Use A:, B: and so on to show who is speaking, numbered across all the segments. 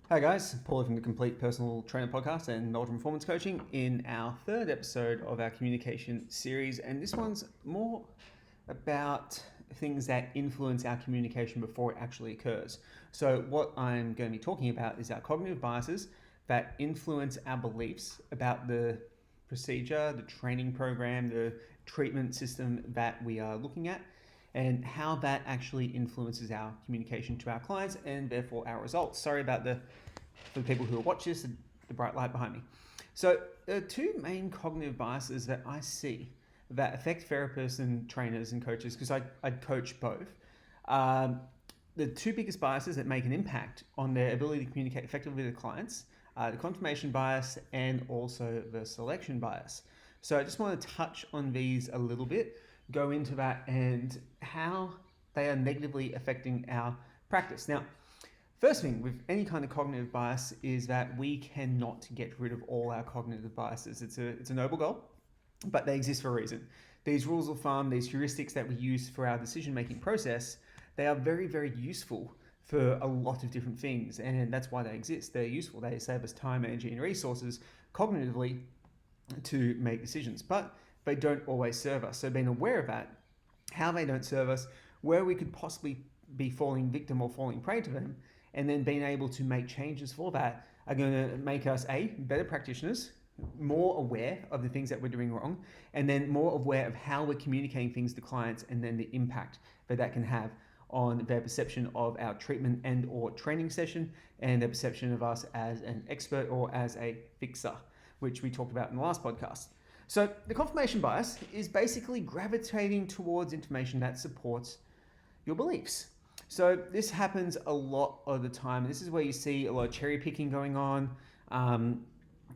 A: Hi guys, Paul from the Complete Personal Trainer Podcast and Meldrum Performance Coaching in our third episode of our communication series, and this one's more about things that influence our communication before it actually occurs. So what I'm going to be talking about is our cognitive biases that influence our beliefs about the procedure, the training program, the treatment system that we are looking at, and how that actually influences our communication to our clients and therefore our results. Sorry about for the people who will watch this, the bright light behind me. So there are two main cognitive biases that I see that affect therapists and trainers and coaches, because I coach both. The two biggest biases that make an impact on their ability to communicate effectively with their clients, the confirmation bias and also the selection bias. So I just want to touch on these a little bit, go into that and how they are negatively affecting our practice. Now, first thing with any kind of cognitive bias is that we cannot get rid of all our cognitive biases. It's a noble goal, but they exist for a reason. These rules of thumb, these heuristics that we use for our decision-making process, they are very, very useful for a lot of different things, and that's why they exist. They're useful. They save us time, energy, and resources cognitively to make decisions, but they don't always serve us. So being aware of that, how they don't serve us, where we could possibly be falling victim or falling prey to them, and then being able to make changes for that are going to make us better practitioners, more aware of the things that we're doing wrong, and then more aware of how we're communicating things to clients, and then the impact that can have on their perception of our treatment and or training session, and their perception of us as an expert or as a fixer, which we talked about in the last podcast. So the confirmation bias is basically gravitating towards information that supports your beliefs. So this happens a lot of the time. This is where you see a lot of cherry picking going on.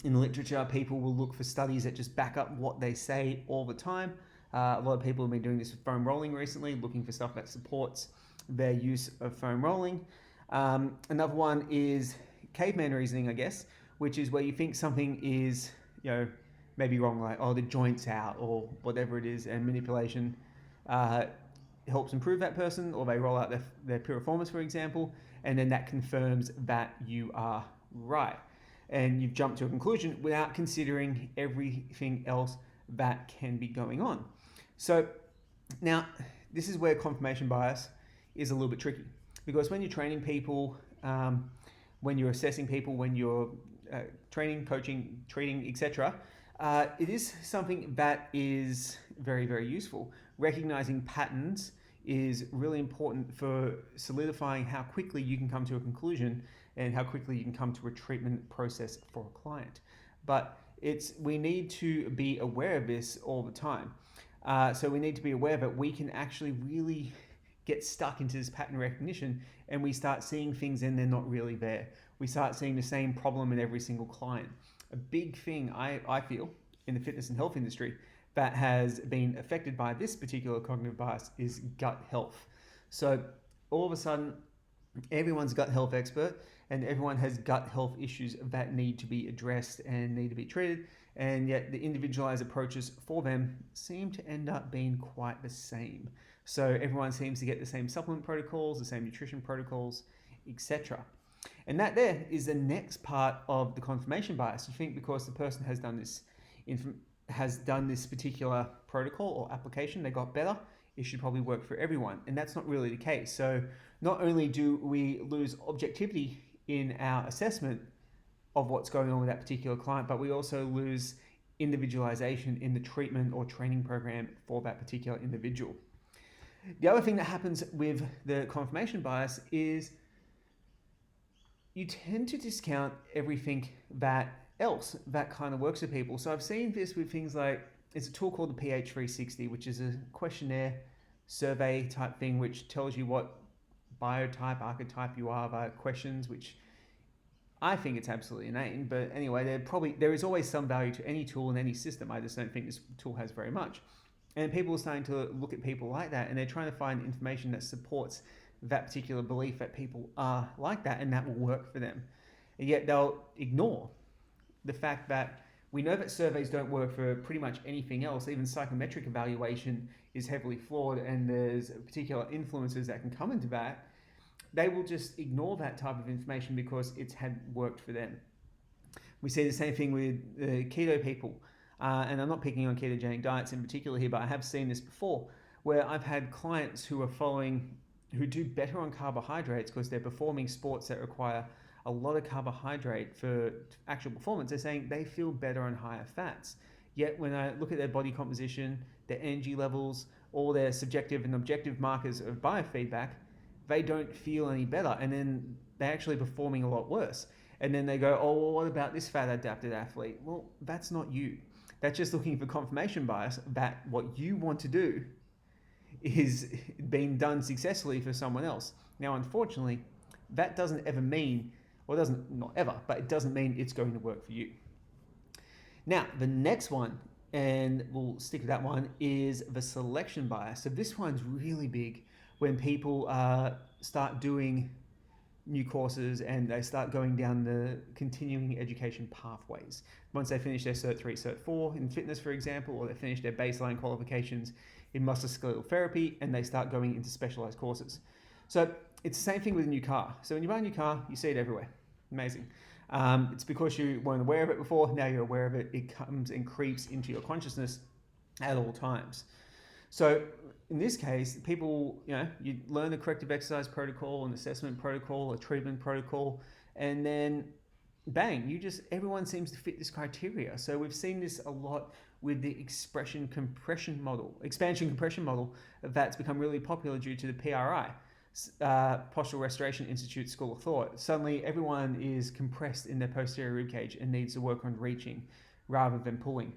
A: In the literature, people will look for studies that just back up what they say all the time. A lot of people have been doing this with foam rolling recently, looking for stuff that supports their use of foam rolling. Another one is caveman reasoning, I guess, which is where you think something is, maybe wrong, like, the joint's out or whatever it is, and manipulation helps improve that person, or they roll out their piriformis, for example, and then that confirms that you are right. And you've jumped to a conclusion without considering everything else that can be going on. So now, this is where confirmation bias is a little bit tricky, because when you're training people, when you're assessing people, when you're training, coaching, treating, etc., it is something that is very, very useful. Recognizing patterns is really important for solidifying how quickly you can come to a conclusion and how quickly you can come to a treatment process for a client. But we need to be aware of this all the time. So we need to be aware that we can actually really get stuck into this pattern recognition, and we start seeing things and they're not really there. We start seeing the same problem in every single client. A big thing I feel in the fitness and health industry that has been affected by this particular cognitive bias is gut health. So all of a sudden, everyone's gut health expert, and everyone has gut health issues that need to be addressed and need to be treated, and yet the individualized approaches for them seem to end up being quite the same. So everyone seems to get the same supplement protocols, the same nutrition protocols, etc. And that there is the next part of the confirmation bias. You think because the person has done this particular protocol or application, they got better, it should probably work for everyone. And that's not really the case. So not only do we lose objectivity in our assessment of what's going on with that particular client, but we also lose individualization in the treatment or training program for that particular individual. The other thing that happens with the confirmation bias is you tend to discount everything that else that kind of works for people. So I've seen this with things like, it's a tool called the PH360, which is a questionnaire survey type thing, which tells you what biotype, archetype you are via questions, which I think it's absolutely inane. But anyway, there is always some value to any tool and any system. I just don't think this tool has very much. And people are starting to look at people like that, and they're trying to find information that supports that particular belief that people are like that, and that will work for them. And yet they'll ignore the fact that we know that surveys don't work for pretty much anything else. Even psychometric evaluation is heavily flawed, and there's particular influences that can come into that. they will just ignore that type of information because it's had worked for them. We see the same thing with the keto people. And I'm not picking on ketogenic diets in particular here, but I have seen this before where I've had clients who do better on carbohydrates because they're performing sports that require a lot of carbohydrate for actual performance. They're saying they feel better on higher fats. Yet when I look at their body composition, their energy levels, all their subjective and objective markers of biofeedback, they don't feel any better. And then they're actually performing a lot worse. And then they go, oh, well, what about this fat adapted athlete? Well, that's not you. That's just looking for confirmation bias that what you want to do is being done successfully for someone else. Now, unfortunately, that doesn't ever mean, or doesn't, not ever, but it doesn't mean it's going to work for you. Now, the next one, and we'll stick with that one, is the selection bias. So this one's really big when people start doing new courses and they start going down the continuing education pathways. Once they finish their Cert 3, Cert 4 in fitness, for example, or they finish their baseline qualifications in musculoskeletal therapy and they start going into specialized courses. So it's the same thing with a new car. So when you buy a new car, you see it everywhere. Amazing. It's because you weren't aware of it before. Now you're aware of it. It comes and creeps into your consciousness at all times. So in this case, people, you learn a corrective exercise protocol, an assessment protocol, a treatment protocol, and then bang, everyone seems to fit this criteria. So we've seen this a lot with the expansion compression model that's become really popular due to the PRI, Postural Restoration Institute School of Thought. Suddenly everyone is compressed in their posterior rib cage and needs to work on reaching rather than pulling.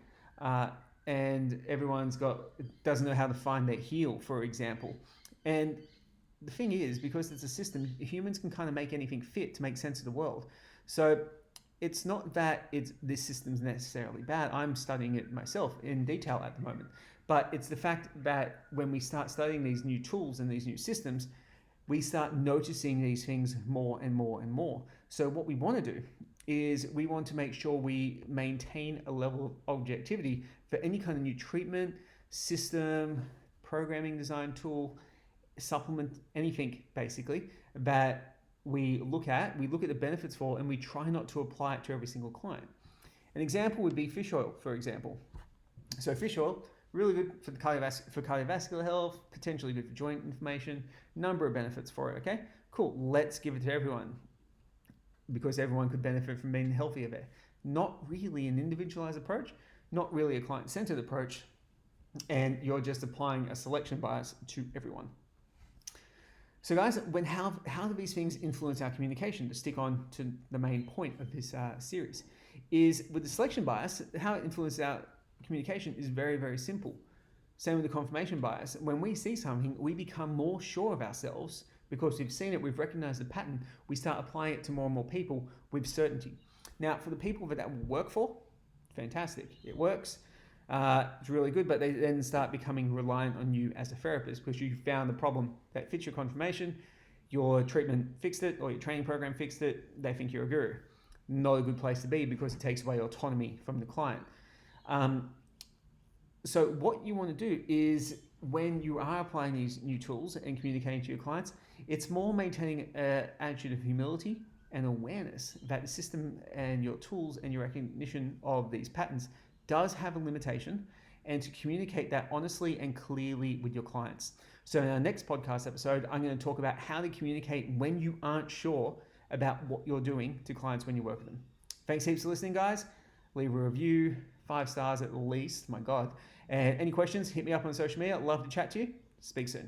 A: And everyone's doesn't know how to find their heel, for example. And the thing is, because it's a system, humans can kind of make anything fit to make sense of the world. So it's not that this system's necessarily bad. I'm studying it myself in detail at the moment. But it's the fact that when we start studying these new tools and these new systems, we start noticing these things more and more and more. So what we want to do is we want to make sure we maintain a level of objectivity for any kind of new treatment, system, programming design tool, supplement, anything basically that we look at the benefits for, and we try not to apply it to every single client. An example would be fish oil, for example. So fish oil, really good for cardiovascular health, potentially good for joint inflammation, number of benefits for it, okay? Cool, let's give it to everyone because everyone could benefit from being healthier there. Not really an individualized approach, not really a client-centered approach, and you're just applying a selection bias to everyone. So guys, how do these things influence our communication? To stick on to the main point of this series, is with the selection bias, how it influences our communication is very, very simple. Same with the confirmation bias. When we see something, we become more sure of ourselves because we've seen it, we've recognized the pattern, we start applying it to more and more people with certainty. Now, for the people that will work for, fantastic, it works. It's really good, but they then start becoming reliant on you as a therapist because you found the problem that fits your confirmation, your treatment fixed it, or your training program fixed it, they think you're a guru. Not a good place to be because it takes away autonomy from the client. So what you want to do is when you are applying these new tools and communicating to your clients, it's more maintaining an attitude of humility and awareness that the system and your tools and your recognition of these patterns does have a limitation, and to communicate that honestly and clearly with your clients. So in our next podcast episode, I'm going to talk about how to communicate when you aren't sure about what you're doing to clients when you work with them. Thanks heaps for listening, guys. Leave a review, 5 stars at least, my God. And any questions, hit me up on social media. I'd love to chat to you. Speak soon.